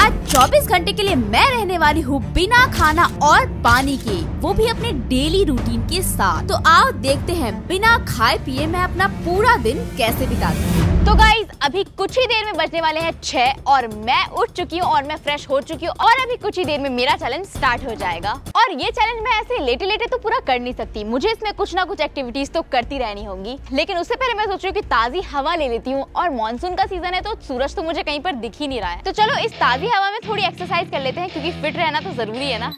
आज 24 घंटे के लिए मैं रहने वाली हूँ बिना खाना और पानी के, वो भी अपने डेली रूटीन के साथ। तो आओ देखते हैं बिना खाए पिए मैं अपना पूरा दिन कैसे बिताती हूँ। तो गाइज अभी कुछ ही देर में बजने वाले हैं 6 और मैं उठ चुकी हूँ और मैं फ्रेश हो चुकी हूँ और अभी कुछ ही देर में मेरा चैलेंज स्टार्ट हो जाएगा। और ये चैलेंज मैं ऐसे लेटे लेटे तो पूरा कर नहीं सकती, मुझे इसमें कुछ ना कुछ एक्टिविटीज तो करती रहनी होंगी। लेकिन उससे पहले मैं सोच रही हूँ कि ताजी हवा ले लेती हूँ और मानसून का सीजन है तो सूरज तो मुझे कहीं पर दिख ही नहीं रहा है। तो चलो इस ताजी हवा में थोड़ी एक्सरसाइज कर लेते हैं क्योंकि फिट रहना तो जरूरी है ना।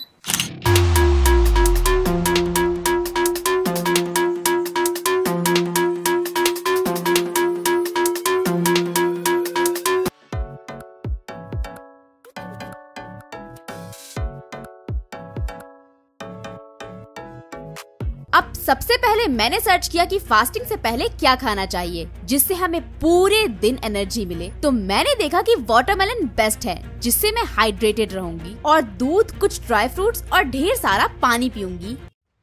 अब सबसे पहले मैंने सर्च किया कि फास्टिंग से पहले क्या खाना चाहिए जिससे हमें पूरे दिन एनर्जी मिले। तो मैंने देखा कि वाटरमेलन बेस्ट है जिससे मैं हाइड्रेटेड रहूंगी, और दूध, कुछ ड्राई फ्रूट्स और ढेर सारा पानी पीऊंगी।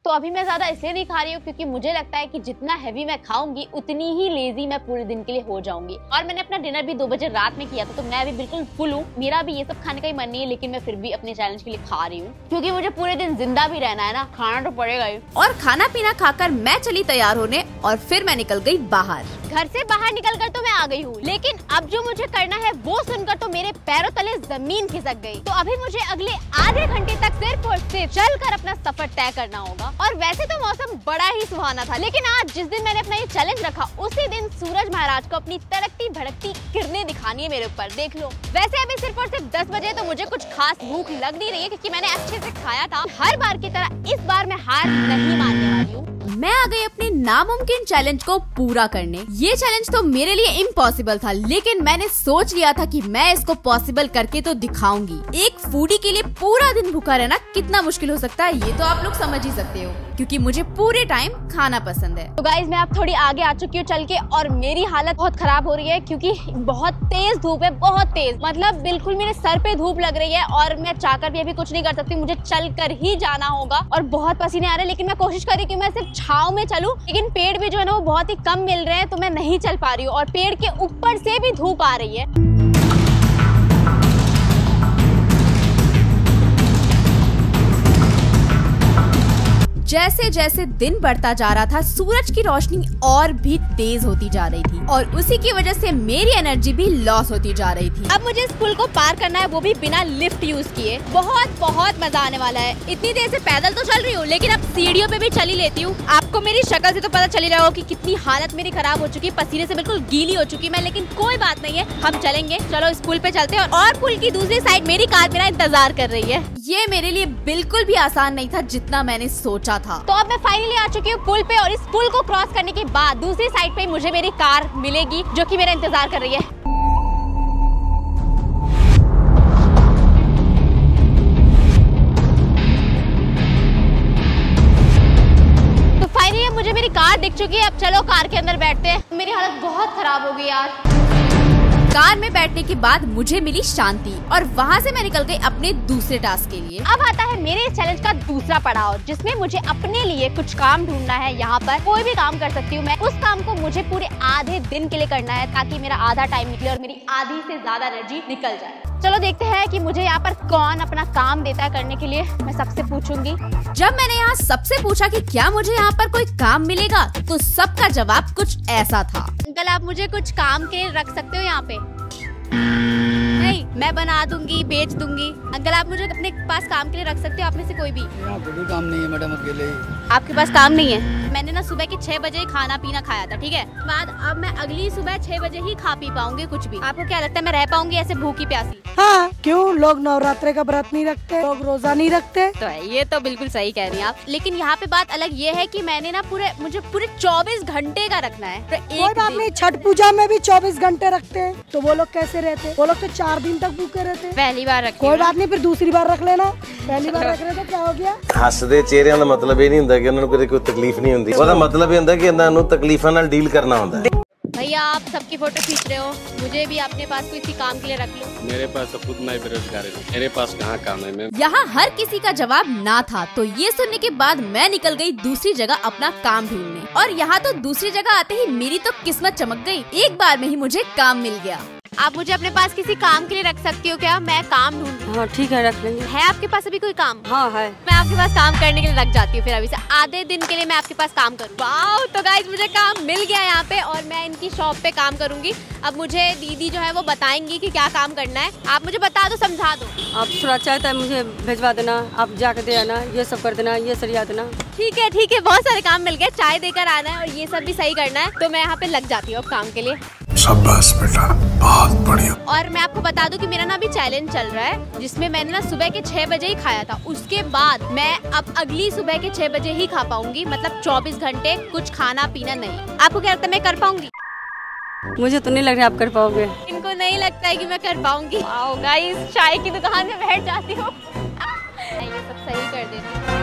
तो अभी मैं ज्यादा इसलिए नहीं खा रही हूँ क्योंकि मुझे लगता है कि जितना हैवी मैं खाऊंगी उतनी ही लेजी मैं पूरे दिन के लिए हो जाऊंगी। और मैंने अपना डिनर भी 2 बजे रात में किया था तो मैं अभी बिल्कुल फुल हूँ। मेरा भी ये सब खाने का ही मन नहीं है, लेकिन मैं फिर भी अपने चैलेंज के लिए खा रही हूँ क्योंकि मुझे पूरे दिन जिंदा भी रहना है ना, खाना तो पड़ेगा ही। और खाना पीना खाकर मैं चली तैयार होने और फिर मैं निकल गई बाहर। घर से बाहर निकलकर तो मैं आ गई हूँ, लेकिन अब जो मुझे करना है वो सुनकर तो मेरे पैरों तले जमीन खिसक गई। तो अभी मुझे अगले आधे घंटे तक सिर्फ और सिर्फ चलकर अपना सफर तय करना होगा। और वैसे तो मौसम बड़ा ही सुहाना था, लेकिन आज जिस दिन मैंने अपना ये चैलेंज रखा उसी दिन सूरज महाराज को अपनी तड़कती भड़कती किरणें दिखानी है मेरे ऊपर, देख लो। वैसे अभी सिर्फ और सिर्फ 10 बजे तो मुझे कुछ खास भूख लग नहीं रही है क्योंकि मैंने अच्छे से खाया था। हर बार की तरह इस बार मैं हार नहीं मानने वाली हूँ। मैं आ गई अपने नामुमकिन चैलेंज को पूरा करने। ये चैलेंज तो मेरे लिए इम्पॉसिबल था, लेकिन मैंने सोच लिया था कि मैं इसको पॉसिबल करके तो दिखाऊंगी। एक फूडी के लिए पूरा दिन भूखा रहना कितना मुश्किल हो सकता है ये तो आप लोग समझ ही सकते हो, क्योंकि मुझे पूरे टाइम खाना पसंद है। तो गाइज मैं अब थोड़ी आगे आ चुकी हूँ चल के, और मेरी हालत बहुत खराब हो रही है क्योंकि बहुत तेज धूप है, बहुत तेज, मतलब बिल्कुल मेरे सर पे धूप लग रही है और मैं चाहकर भी अभी कुछ नहीं कर सकती, मुझे चल कर ही जाना होगा। और बहुत पसीने आ रहे हैं, लेकिन मैं कोशिश कर रही हूँ कि मैं सिर्फ छाव में चलूं, लेकिन पेड़ भी जो है ना वो बहुत ही कम मिल रहे हैं तो मैं नहीं चल पा रही हूँ और पेड़ के ऊपर से भी धूप आ रही है। जैसे जैसे दिन बढ़ता जा रहा था सूरज की रोशनी और भी तेज होती जा रही थी और उसी की वजह से मेरी एनर्जी भी लॉस होती जा रही थी। अब मुझे इस पुल को पार करना है, वो भी बिना लिफ्ट यूज किए। बहुत मजा आने वाला है। इतनी देर से पैदल तो चल रही हूँ, लेकिन अब सीढ़ियों पे भी चली लेती हूँ। आपको मेरी शक्ल से तो पता चल ही रहा होगा कि कितनी हालत मेरी खराब हो चुकी है, पसीने से बिल्कुल गीली हो चुकी मैं, लेकिन कोई बात नहीं है, हम चलेंगे। चलो इस पुल पे चलते हैं। और पुल की दूसरी साइड मेरी कार मेरा इंतजार कर रही है। ये मेरे लिए बिल्कुल भी आसान नहीं था जितना मैंने सोचा था। तो अब मैं फाइनली आ चुकी हूँ पुल पे, और इस पुल को क्रॉस करने के बाद दूसरी साइड पे मुझे मेरी कार मिलेगी जो कि मेरा इंतजार कर रही है। तो फाइनली मुझे मेरी कार दिख चुकी है। अब चलो कार के अंदर बैठते हैं। मेरी हालत बहुत खराब हो गई यार। कार में बैठने के बाद मुझे मिली शांति और वहाँ से मैं निकल गई अपने दूसरे टास्क के लिए। अब आता है मेरे चैलेंज का दूसरा पड़ाव, जिसमें मुझे अपने लिए कुछ काम ढूंढना है। यहाँ पर कोई भी काम कर सकती हूँ मैं। उस काम को मुझे पूरे आधे दिन के लिए करना है ताकि मेरा आधा टाइम निकले और मेरी आधी से ज्यादा एनर्जी निकल जाए। चलो देखते हैं कि मुझे यहाँ पर कौन अपना काम देता है करने के लिए। मैं सबसे पूछूंगी। जब मैंने यहाँ सबसे पूछा कि क्या मुझे यहाँ पर कोई काम मिलेगा तो सबका जवाब कुछ ऐसा था। अंकल आप मुझे कुछ काम के लिए रख सकते हो यहाँ पे? नहीं, मैं बना दूंगी, बेच दूंगी। अंकल आप मुझे अपने पास काम के लिए रख सकते हो, आप में से कोई भी? यहाँ कोई काम नहीं है मैडम, अकेले ही। आपके पास काम नहीं है? मैंने ना सुबह के 6 बजे खाना पीना खाया था, ठीक है? बाद अब मैं अगली सुबह 6 बजे ही खा पी पाऊंगी कुछ भी। आपको क्या लगता है मैं रह पाऊंगी ऐसे भूखी प्यासी? हाँ, क्यों? लोग नवरात्रे का व्रत नहीं रखते, लोग रोजा नहीं रखते। तो ये तो बिल्कुल सही कह रही हैं आप, लेकिन यहाँ पे बात अलग ये है कि मैंने ना मुझे पूरे 24 घंटे का रखना है। कोई बात नहीं, छठ पूजा में भी 24 घंटे रखते हैं, तो वो लोग कैसे रहते? वो लोग तो 4 दिन तक भूखे रहते। पहली बार रख। कोई बात नहीं, फिर दूसरी बार रख लेना। पहली बार रख रहे तो क्या हो गया? हसदे चेहरिਆਂ ਦਾ मतलब ये नहीं ਹੁੰਦਾ कि उन्होंने कोई तकलीफ नहीं होती। ਉਹਦਾ मतलब ये ਹੁੰਦਾ कि ਇਹਨਾਂ ਨੂੰ तकलीफां ਨਾਲ डील करना ਹੁੰਦਾ है। भैया आप सबकी फोटो खींच रहे हो, मुझे भी अपने पास कोई काम के लिए रख लो। मेरे पास तो खुद मैं बेरोजगार हूँ, मेरे पास कहाँ काम है मैम? यहाँ हर किसी का जवाब ना था, तो ये सुनने के बाद मैं निकल गई दूसरी जगह अपना काम ढूंढने। और यहाँ तो दूसरी जगह आते ही मेरी तो किस्मत चमक गई, एक बार में ही मुझे काम मिल गया। आप मुझे अपने पास किसी काम के लिए रख सकती हो क्या? मैं काम ढूंढ। हाँ ठीक है, रख लेंगे। है आपके पास अभी कोई काम? हाँ है। मैं आपके पास काम करने के लिए रख जाती हूँ, फिर अभी से आधे दिन के लिए मैं आपके पास काम करूँ। वाह, तो गाइस मुझे काम मिल गया यहाँ पे और मैं इनकी शॉप पे काम करूंगी। अब मुझे दीदी जो है वो बताएंगी कि क्या काम करना है। आप मुझे बता दो, समझा दो। आप थोड़ा चाहता है मुझे भिजवा देना, आप जाकर दे आना, ये सब कर देना, ये सरिया देना। ठीक है ठीक है, बहुत सारे काम मिल गए। चाय देकर आना है और ये सब भी सही करना है, तो मैं यहाँ पे लग जाती हूँ काम के लिए। शाबाश बेटा, बहुत बढ़िया। और मैं आपको बता दूं कि मेरा ना अभी चैलेंज चल रहा है, जिसमें मैंने ना सुबह के 6 बजे ही खाया था। उसके बाद मैं अब अगली सुबह के 6 बजे ही खा पाऊंगी, मतलब 24 घंटे कुछ खाना पीना नहीं। आपको क्या लगता है मैं कर पाऊंगी? मुझे तो नहीं लग रहा आप कर पाओगे। इनको नहीं लगता है कि मैं कर पाऊंगी। आओ गाइस, चाय की दुकान में बैठ जाती हूँ। ये सब सही कर देती हूँ।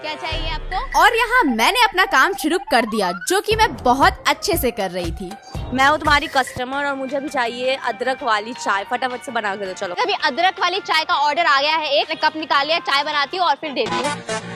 क्या चाहिए आपको? और यहाँ मैंने अपना काम शुरू कर दिया, जो कि मैं बहुत अच्छे से कर रही थी। मैं हूँ तुम्हारी कस्टमर और मुझे भी चाहिए अदरक वाली चाय, फटाफट से बना के दो। चलो अभी अदरक वाली चाय का ऑर्डर आ गया है। एक कप निकाल लिया, चाय बनाती हूँ और फिर देती हूँ।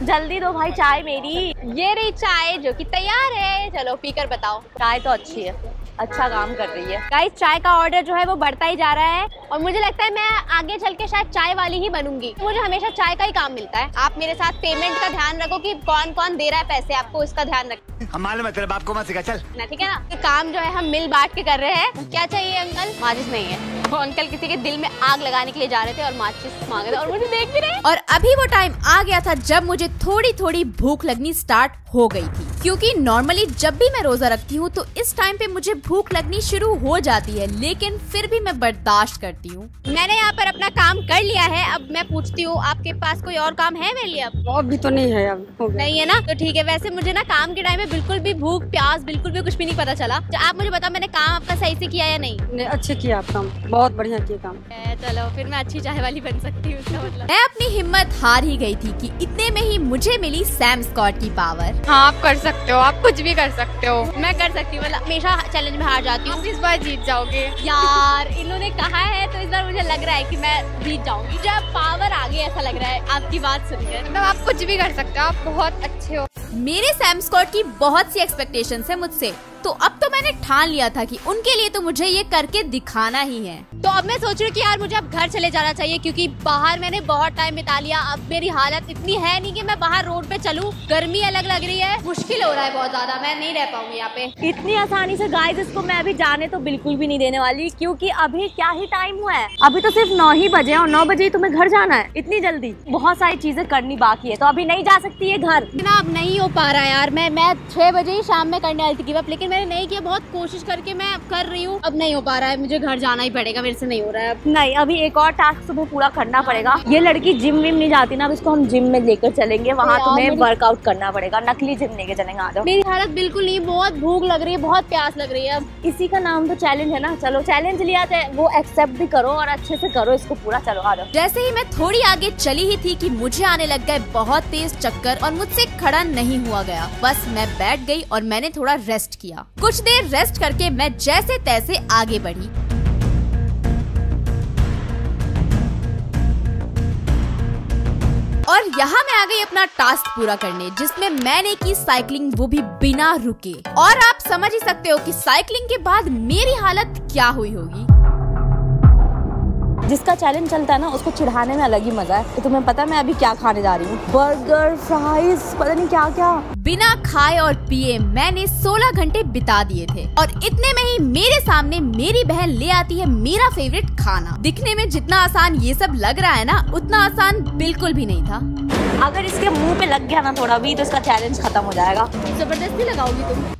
जल्दी दो भाई चाय मेरी। ये रही चाय जो कि तैयार है। चलो पीकर बताओ। चाय तो अच्छी है, अच्छा काम कर रही है। गाइस चाय का ऑर्डर जो है वो बढ़ता ही जा रहा है और मुझे लगता है मैं आगे चल के शायद चाय वाली ही बनूंगी। मुझे हमेशा चाय का ही काम मिलता है। आप मेरे साथ पेमेंट का ध्यान रखो कि कौन कौन दे रहा है पैसे आपको, इसका ध्यान रखो। हमारे मतलब आपको मत सिखा, चल ना, ठीक है ना। तो काम जो है हम मिल बांट के कर रहे हैं। क्या चाहिए अंकल? माचिस नहीं है। वो अंकल किसी के दिल में आग लगाने के लिए जा रहे थे और माचिस मांगे थे और मुझे देख भी रहे। और अभी वो टाइम आ गया था जब मुझे थोड़ी थोड़ी भूख लगनी स्टार्ट हो गई थी, क्योंकि नॉर्मली जब भी मैं रोजा रखती हूँ तो इस टाइम पे मुझे भूख लगनी शुरू हो जाती है, लेकिन फिर भी मैं बर्दाश्त करती हूँ। मैंने यहाँ पर अपना काम कर लिया है। अब मैं पूछती हूँ, आपके पास कोई और काम है मेरे लिए? अब अभी तो नहीं है, अब हो गया। नहीं है ना, तो ठीक है। वैसे मुझे ना काम के टाइम में बिल्कुल भी भूख प्यास बिल्कुल भी कुछ भी नहीं पता चला। तो आप मुझे बताओ मैंने काम आपका सही से किया या नहीं? अच्छे किया आप काम, बहुत बढ़िया किया काम। चलो फिर मैं अच्छी चाय वाली बन सकती हूँ, इसका मतलब। मैं अपनी हिम्मत हार ही गई थी कि इतने में ही मुझे मिली सैम स्कॉट की पावर। हाँ आप कर सकते हो, आप कुछ भी कर सकते हो। मैं कर सकती हूँ, मतलब हमेशा चैलेंज में हार जाती हूँ। इस बार जीत जाओगे यार, इन्होंने कहा है तो इस बार मुझे लग रहा है कि मैं जीत जाऊंगी। जब पावर आ गई ऐसा लग रहा है आपकी बात सुनकर। मतलब आप कुछ भी कर सकते हो, आप बहुत अच्छे हो। मेरे सैम स्कॉट की बहुत सी एक्सपेक्टेशंस है मुझसे, तो अब तो मैंने ठान लिया था कि उनके लिए तो मुझे ये करके दिखाना ही है। तो अब मैं सोच रही हूँ कि यार मुझे अब घर चले जाना चाहिए, क्योंकि बाहर मैंने बहुत टाइम बिता लिया। अब मेरी हालत इतनी है नहीं कि मैं बाहर रोड पे चलूँ। गर्मी अलग लग रही है, मुश्किल हो रहा है बहुत ज्यादा। मैं नहीं रह पाऊंगी यहाँ पे इतनी आसानी से। गाइस इसको मैं अभी जाने तो बिल्कुल भी नहीं देने वाली, क्योंकि अभी क्या ही टाइम हुआ है। अभी तो सिर्फ 9 ही बजे और 9 बजे ही तुम्हें घर जाना है। इतनी जल्दी बहुत सारी चीजें करनी बाकी है, तो अभी नहीं जा सकती है घर। ना अब नहीं हो पा रहा है यार। मैं 6 बजे ही शाम में करने वाली थी गिव अप, लेकिन मैंने नहीं किया। बहुत कोशिश करके मैं कर रही हूँ, अब नहीं हो पा रहा है। मुझे घर जाना ही पड़ेगा, मेरे से नहीं हो रहा है अब। नहीं, अभी एक और टास्क तुम्हें पूरा करना पड़ेगा। ये लड़की जिम विम नहीं जाती ना, अब इसको हम जिम में लेकर चलेंगे। वहाँ तुम्हें वर्कआउट करना पड़ेगा, नकली जिम लेके चलेंगे। आ जाओ। मेरी हालत बिल्कुल नहीं, बहुत भूख लग रही है, बहुत प्यास लग रही है। अब इसी का नाम तो चैलेंज है ना। चलो चैलेंज लिया था, वो एक्सेप्ट भी करो और अच्छे से करो इसको पूरा। चलो आ जाओ। जैसे ही मैं थोड़ी आगे चली ही थी कि मुझे आने लग गए बहुत तेज चक्कर और मुझसे खड़ा नहीं हुआ गया। बस मैं बैठ गई और मैंने थोड़ा रेस्ट किया। कुछ देर रेस्ट करके मैं जैसे तैसे आगे बढ़ी। और यहाँ मैं आ गई अपना टास्क पूरा करने, जिसमें मैंने की साइकिलिंग, वो भी बिना रुके। और आप समझ ही सकते हो कि साइकिलिंग के बाद मेरी हालत क्या हुई होगी। जिसका चैलेंज चलता है ना उसको चिढ़ाने में अलग ही मजा है। तो तुम्हें पता है मैं अभी क्या खाने जा रही हूँ? बर्गर, फ्राइज, पता नहीं क्या क्या। बिना खाए और पिए मैंने 16 घंटे बिता दिए थे और इतने में ही मेरे सामने मेरी बहन ले आती है मेरा फेवरेट खाना। दिखने में जितना आसान ये सब लग रहा है ना, उतना आसान बिल्कुल भी नहीं था। अगर इसके मुंह पे लग गया ना थोड़ा भी, तो इसका चैलेंज खत्म हो जाएगा। जबरदस्ती लगाओगी तुम?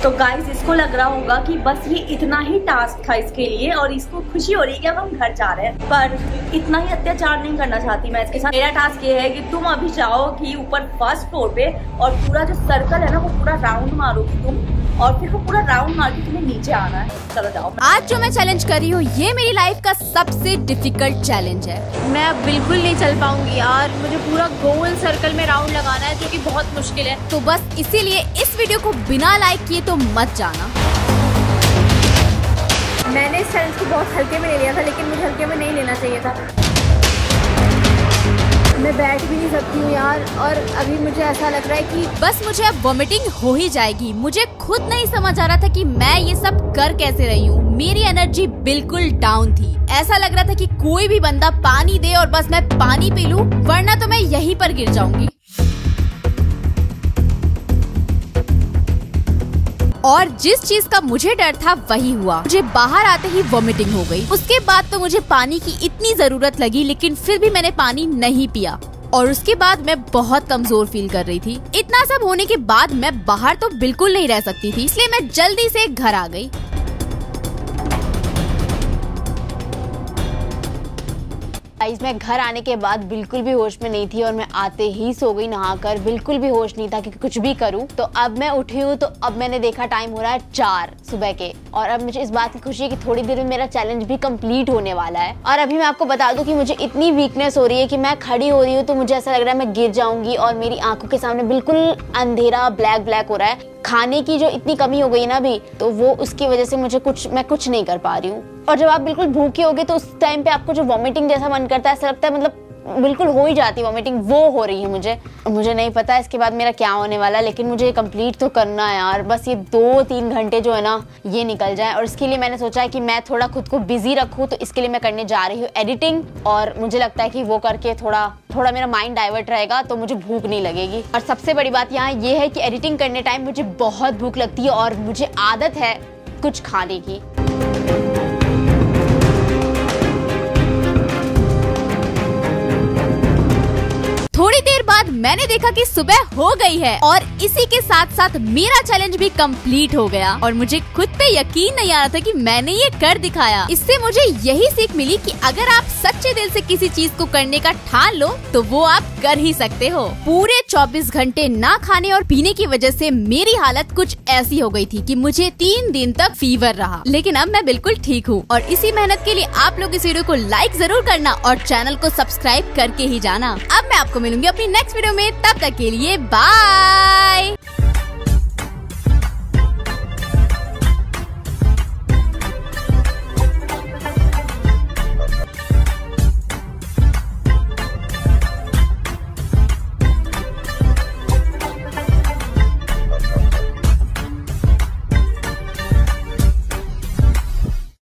तो गाइस इसको लग रहा होगा कि बस ये इतना ही टास्क था इसके लिए और इसको खुशी हो रही है कि अब हम घर जा रहे हैं, पर इतना ही अत्याचार नहीं करना चाहती मैं इसके साथ। मेरा टास्क ये है कि तुम अभी जाओगी ऊपर फर्स्ट फ्लोर पे और पूरा जो सर्कल है ना वो पूरा राउंड मारोगी तुम, और फिर वो पूरा राउंड मार के तुम्हें नीचे आना है। चलो जाओ। आज जो मैं चैलेंज कर रही हूँ ये मेरी लाइफ का सबसे डिफिकल्ट चैलेंज है। मैं बिल्कुल नहीं चल पाऊंगी यार, मुझे पूरा गोल सर्कल में राउंड लगाना है, जो कि बहुत मुश्किल है। तो बस इसीलिए इस वीडियो को बिना लाइक किए तो मत जाना। मैंने इस चैलेंज को बहुत हल्के में ले लिया था, लेकिन मुझे हल्के में नहीं लेना चाहिए था। मैं बैठ भी नहीं सकती हूँ यार, और अभी मुझे ऐसा लग रहा है कि बस मुझे अब वॉमिटिंग हो ही जाएगी। मुझे खुद नहीं समझ आ रहा था कि मैं ये सब कर कैसे रही हूँ। मेरी एनर्जी बिल्कुल डाउन थी। ऐसा लग रहा था कि कोई भी बंदा पानी दे और बस मैं पानी पी लूं, वरना तो मैं यहीं पर गिर जाऊंगी। और जिस चीज का मुझे डर था वही हुआ। मुझे बाहर आते ही वॉमिटिंग हो गई। उसके बाद तो मुझे पानी की इतनी जरूरत लगी, लेकिन फिर भी मैंने पानी नहीं पिया। और उसके बाद मैं बहुत कमजोर फील कर रही थी। इतना सब होने के बाद मैं बाहर तो बिल्कुल नहीं रह सकती थी, इसलिए मैं जल्दी से घर आ गई। गाइस, मैं घर आने के बाद बिल्कुल भी होश में नहीं थी और मैं आते ही सो गई नहाकर। बिल्कुल भी होश नहीं था कि कुछ भी करूं। तो अब मैं उठी हूं, तो अब मैंने देखा टाइम हो रहा है 4 सुबह के, और अब मुझे इस बात की खुशी है कि थोड़ी देर में मेरा चैलेंज भी कंप्लीट होने वाला है। और अभी मैं आपको बता दूं कि मुझे इतनी वीकनेस हो रही है कि मैं खड़ी हो रही हूँ तो मुझे ऐसा लग रहा है मैं गिर जाऊंगी, और मेरी आंखों के सामने बिल्कुल अंधेरा ब्लैक हो रहा है। खाने की जो इतनी कमी हो गई ना अभी, तो वो उसकी वजह से मैं कुछ नहीं कर पा रही हूँ। और जब आप बिल्कुल भूखे होगे तो उस टाइम पे आपको जो वॉमिटिंग जैसा मन करता है, ऐसा लगता है मतलब बिल्कुल हो ही जाती है वॉमिटिंग, वो हो रही है मुझे नहीं पता इसके बाद मेरा क्या होने वाला है, लेकिन मुझे कंप्लीट तो करना है यार। बस ये 2-3 घंटे जो है ना ये निकल जाए, और इसके लिए मैंने सोचा है कि मैं थोड़ा खुद को बिजी रखूँ। तो इसके लिए मैं करने जा रही हूँ एडिटिंग, और मुझे लगता है कि वो करके थोड़ा मेरा माइंड डाइवर्ट रहेगा, तो मुझे भूख नहीं लगेगी। और सबसे बड़ी बात यहाँ ये है कि एडिटिंग करने टाइम मुझे बहुत भूख लगती है, और मुझे आदत है कुछ खाने की। थोड़ी देर बाद मैंने देखा कि सुबह हो गई है, और इसी के साथ साथ मेरा चैलेंज भी कंप्लीट हो गया। और मुझे खुद पे यकीन नहीं आ रहा था कि मैंने ये कर दिखाया। इससे मुझे यही सीख मिली कि अगर आप सच्चे दिल से किसी चीज को करने का ठान लो तो वो आप कर ही सकते हो। पूरे 24 घंटे ना खाने और पीने की वजह से मेरी हालत कुछ ऐसी हो गई थी कि मुझे 3 दिन तक फीवर रहा, लेकिन अब मैं बिल्कुल ठीक हूँ। और इसी मेहनत के लिए आप लोग इस वीडियो को लाइक जरूर करना और चैनल को सब्सक्राइब करके ही जाना। अब मैं आपको मिलूंगी अपनी नेक्स्ट वीडियो में, तब तक के लिए बाय।